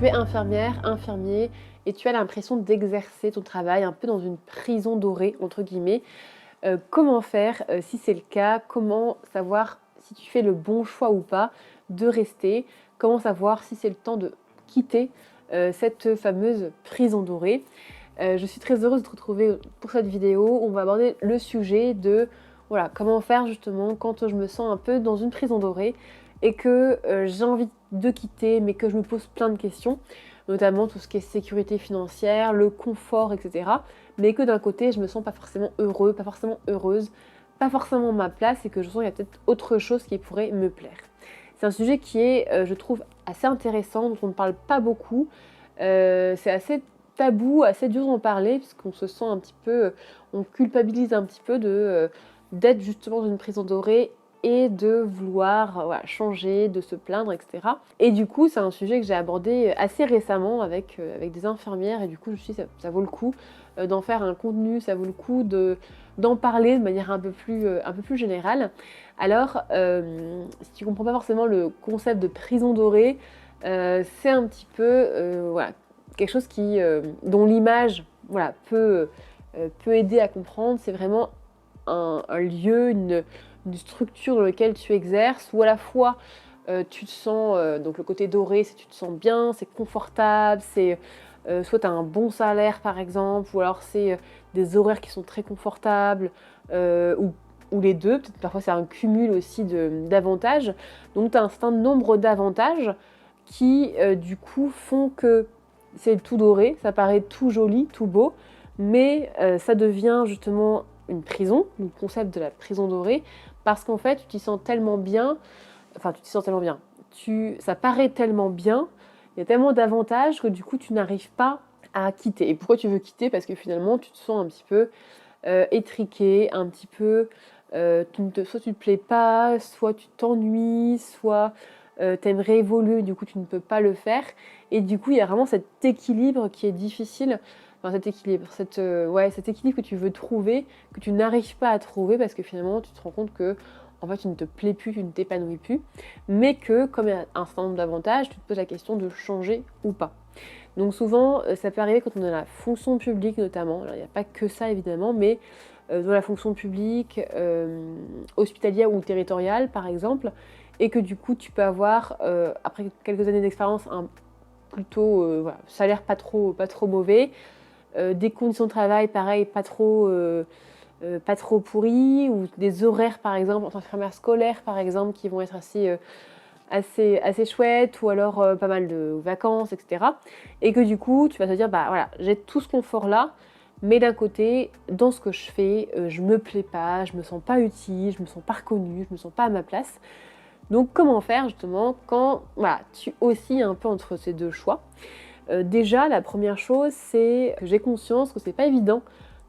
Tu es infirmière, infirmier, et tu as l'impression d'exercer ton travail un peu dans une prison dorée, entre guillemets. Comment faire si c'est le cas? Comment savoir si tu fais le bon choix ou pas de rester? Comment savoir si c'est le temps de quitter cette fameuse prison dorée? Je suis très heureuse de te retrouver pour cette vidéo. On va aborder le sujet de voilà, comment faire justement quand je me sens un peu dans une prison dorée et que j'ai envie de quitter mais que je me pose plein de questions, notamment tout ce qui est sécurité financière, le confort, etc. Mais que d'un côté je me sens pas forcément heureux, pas forcément heureuse, pas forcément ma place et que je sens qu'il y a peut-être autre chose qui pourrait me plaire. C'est un sujet qui est, je trouve, assez intéressant, dont on ne parle pas beaucoup. C'est assez tabou, assez dur d'en parler, puisqu'on se sent un petit peu, on culpabilise un petit peu d'être justement dans une prison dorée et de vouloir voilà, changer, de se plaindre, etc. Et du coup, c'est un sujet que j'ai abordé assez récemment avec des infirmières, et du coup, je me suis dit, ça vaut le coup d'en faire un contenu, ça vaut le coup d'en parler de manière un peu plus générale. Alors, si tu comprends pas forcément le concept de prison dorée, c'est un petit peu voilà, quelque chose dont l'image voilà, peut aider à comprendre. C'est vraiment un lieu, une structure dans laquelle tu exerces, où à la fois tu te sens, donc le côté doré, c'est tu te sens bien, c'est confortable, c'est soit tu as un bon salaire par exemple, ou alors c'est des horaires qui sont très confortables, ou les deux, peut-être parfois c'est un cumul aussi d'avantages. Donc tu as un certain nombre d'avantages qui du coup font que c'est tout doré, ça paraît tout joli, tout beau, mais ça devient justement une prison, le concept de la prison dorée, parce qu'en fait tu t'y sens tellement bien, enfin tu t'y sens tellement bien, ça paraît tellement bien, il y a tellement d'avantages que du coup tu n'arrives pas à quitter. Et pourquoi tu veux quitter? Parce que finalement tu te sens un petit peu étriqué, un petit peu, soit tu te plais pas, soit tu t'ennuies, soit tu aimerais évoluer, du coup tu ne peux pas le faire. Et du coup il y a vraiment cet équilibre qui est difficile, enfin cet équilibre que tu veux trouver, que tu n'arrives pas à trouver parce que finalement tu te rends compte que en fait tu ne te plais plus, tu ne t'épanouis plus, mais que comme il y a un certain nombre d'avantages, tu te poses la question de changer ou pas. Donc souvent, ça peut arriver quand on est dans la fonction publique notamment, alors il n'y a pas que ça évidemment, mais dans la fonction publique, hospitalière ou territoriale par exemple, et que du coup tu peux avoir, après quelques années d'expérience, un plutôt voilà, salaire pas trop mauvais, des conditions de travail pareil, pas trop pourries, ou des horaires par exemple, en tant qu'infirmière scolaire par exemple, qui vont être assez chouette, ou alors pas mal de vacances, etc. Et que du coup, tu vas te dire, bah voilà, j'ai tout ce confort-là, mais d'un côté, dans ce que je fais, je me plais pas, je me sens pas utile, je me sens pas reconnue, je me sens pas à ma place. Donc comment faire justement quand voilà, tu oscilles un peu entre ces deux choix? Déjà, la première chose, c'est que j'ai conscience que c'est pas évident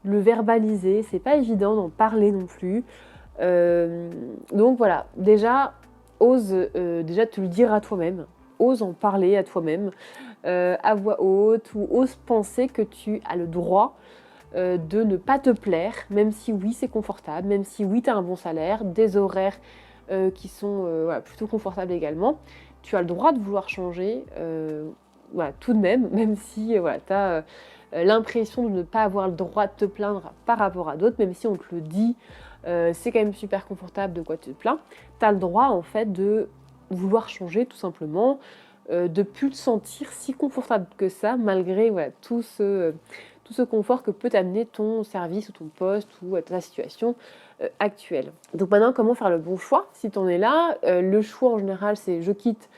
de le verbaliser, c'est pas évident d'en parler non plus. Donc voilà, déjà, ose déjà te le dire à toi-même, ose en parler à toi-même, à voix haute, ou ose penser que tu as le droit de ne pas te plaire, même si oui c'est confortable, même si oui tu as un bon salaire, des horaires qui sont voilà, plutôt confortables également. Tu as le droit de vouloir changer, voilà, tout de même, même si voilà, tu as l'impression de ne pas avoir le droit de te plaindre par rapport à d'autres, même si on te le dit, c'est quand même super confortable, de quoi tu te plains. Tu as le droit en fait de vouloir changer tout simplement, de plus te sentir si confortable que ça, malgré voilà, tout ce confort que peut t'amener ton service ou ton poste ou ta situation actuelle. Donc maintenant, comment faire le bon choix si tu en es là? Le choix en général, c'est je quitte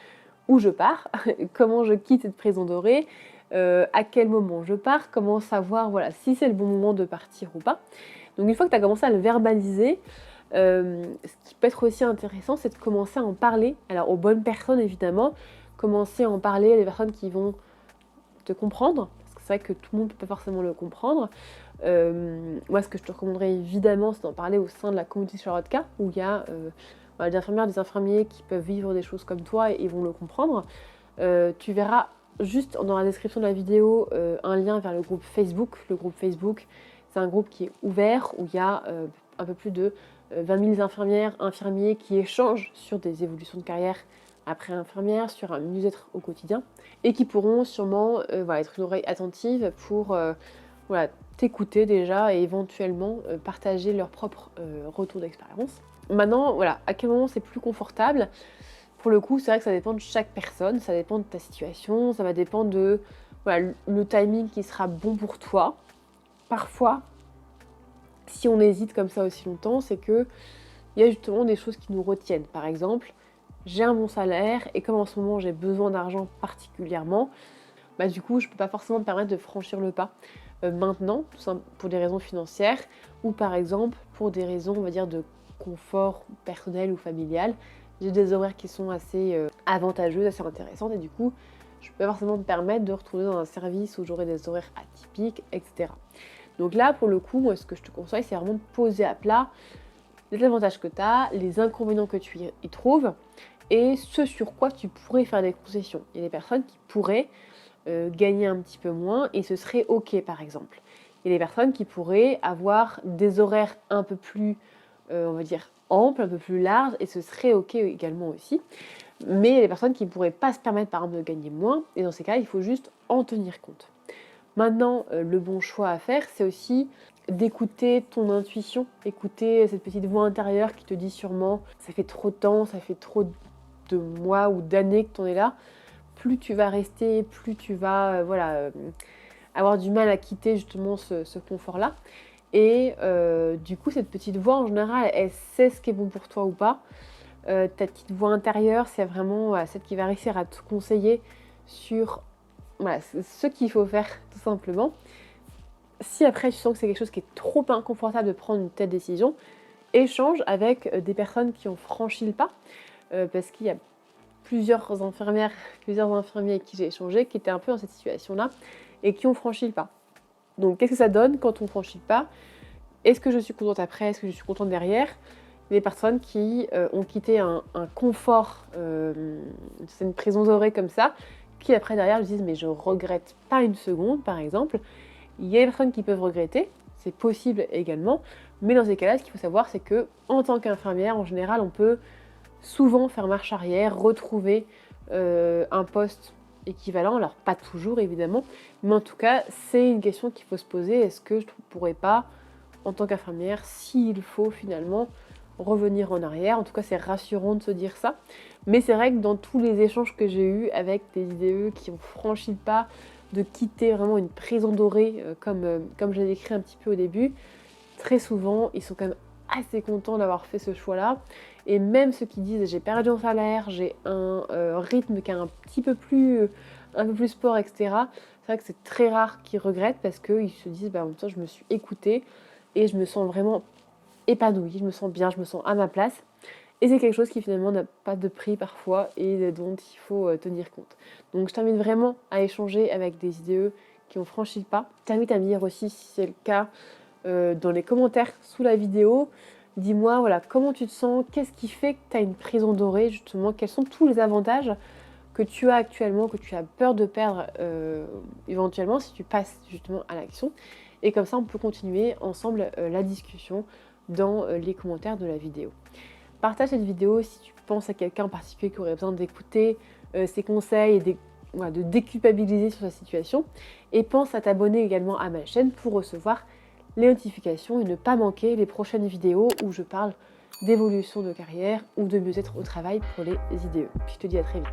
ou je pars. Comment je quitte cette prison dorée? À quel moment je pars? Comment savoir voilà, si c'est le bon moment de partir ou pas? Donc une fois que tu as commencé à le verbaliser, ce qui peut être aussi intéressant, c'est de commencer à en parler. Alors aux bonnes personnes évidemment, commencer à en parler à des personnes qui vont te comprendre, parce que c'est vrai que tout le monde ne peut pas forcément le comprendre. Moi, ce que je te recommanderais évidemment, c'est d'en parler au sein de la communauté Charlotte-K, où il y a voilà, des infirmières, des infirmiers qui peuvent vivre des choses comme toi et vont le comprendre. Tu verras juste dans la description de la vidéo un lien vers le groupe Facebook. Le groupe Facebook, c'est un groupe qui est ouvert, où il y a un peu plus de 20 000 infirmières, infirmiers qui échangent sur des évolutions de carrière après infirmière, sur un mieux-être au quotidien et qui pourront sûrement être une oreille attentive pour t'écouter déjà et éventuellement partager leur propre retour d'expérience. Maintenant, voilà, à quel moment c'est plus confortable? Pour le coup, c'est vrai que ça dépend de chaque personne, ça dépend de ta situation, ça va dépendre de le timing qui sera bon pour toi. Parfois, si on hésite comme ça aussi longtemps, c'est que il y a justement des choses qui nous retiennent. Par exemple, j'ai un bon salaire et comme en ce moment j'ai besoin d'argent particulièrement, du coup je peux pas forcément me permettre de franchir le pas maintenant, tout simplement pour des raisons financières ou par exemple pour des raisons on va dire de confort personnel ou familial. J'ai des horaires qui sont assez avantageuses, assez intéressantes et du coup je peux pas forcément me permettre de retourner dans un service où j'aurai des horaires atypiques, etc. Donc là pour le coup, moi ce que je te conseille c'est vraiment de poser à plat les avantages que tu as, les inconvénients que tu y trouves et ce sur quoi tu pourrais faire des concessions. Il y a des personnes qui pourraient gagner un petit peu moins et ce serait ok par exemple. Il y a des personnes qui pourraient avoir des horaires un peu plus, on va dire, amples, un peu plus larges et ce serait ok également aussi. Mais il y a des personnes qui ne pourraient pas se permettre par exemple de gagner moins et dans ces cas il faut juste en tenir compte. Maintenant, le bon choix à faire, c'est aussi d'écouter ton intuition, écouter cette petite voix intérieure qui te dit sûrement ça fait trop de temps, ça fait trop de mois ou d'années que tu en es là. Plus tu vas rester, plus tu vas avoir du mal à quitter justement ce confort-là. Et du coup, cette petite voix, en général, elle sait ce qui est bon pour toi ou pas. Ta petite voix intérieure, c'est vraiment celle qui va réussir à te conseiller sur ce qu'il faut faire, tout simplement. Si après, tu sens que c'est quelque chose qui est trop inconfortable de prendre une telle décision, échange avec des personnes qui ont franchi le pas. Parce qu'il y a plusieurs infirmières, plusieurs infirmiers avec qui j'ai échangé qui étaient un peu dans cette situation-là et qui ont franchi le pas. Donc qu'est-ce que ça donne quand on franchit le pas? Est-ce que je suis contente après? Est-ce que je suis contente derrière? Les personnes qui ont quitté un confort, c'est une prison dorée comme ça, qui après derrière disent mais je regrette pas une seconde par exemple. Il y a des personnes qui peuvent regretter, c'est possible également, mais dans ces cas-là, ce qu'il faut savoir c'est que en tant qu'infirmière, en général, on peut souvent faire marche arrière, retrouver un poste équivalent, alors pas toujours évidemment, mais en tout cas c'est une question qu'il faut se poser, est-ce que je ne pourrais pas, en tant qu'infirmière, s'il faut finalement revenir en arrière, en tout cas c'est rassurant de se dire ça, mais c'est vrai que dans tous les échanges que j'ai eus avec des IDE qui ont franchi le pas de quitter vraiment une prison dorée comme je l'ai décrit un petit peu au début, très souvent ils sont quand même assez contents d'avoir fait ce choix-là. Et même ceux qui disent j'ai perdu en salaire, j'ai un rythme qui est un peu plus sport, etc. C'est vrai que c'est très rare qu'ils regrettent parce qu'ils se disent en même temps je me suis écoutée et je me sens vraiment épanouie, je me sens bien, je me sens à ma place. Et c'est quelque chose qui finalement n'a pas de prix parfois et dont il faut tenir compte. Donc je t'invite vraiment à échanger avec des IDE qui ont franchi le pas. Je t'invite à me dire aussi si c'est le cas dans les commentaires sous la vidéo. Dis-moi comment tu te sens, qu'est-ce qui fait que tu as une prison dorée justement, quels sont tous les avantages que tu as actuellement, que tu as peur de perdre éventuellement si tu passes justement à l'action. Et comme ça on peut continuer ensemble la discussion dans les commentaires de la vidéo. Partage cette vidéo si tu penses à quelqu'un en particulier qui aurait besoin d'écouter ces conseils et de déculpabiliser sur sa situation. Et pense à t'abonner également à ma chaîne pour recevoir les notifications et ne pas manquer les prochaines vidéos où je parle d'évolution de carrière ou de mieux-être au travail pour les IDE. Puis je te dis à très vite.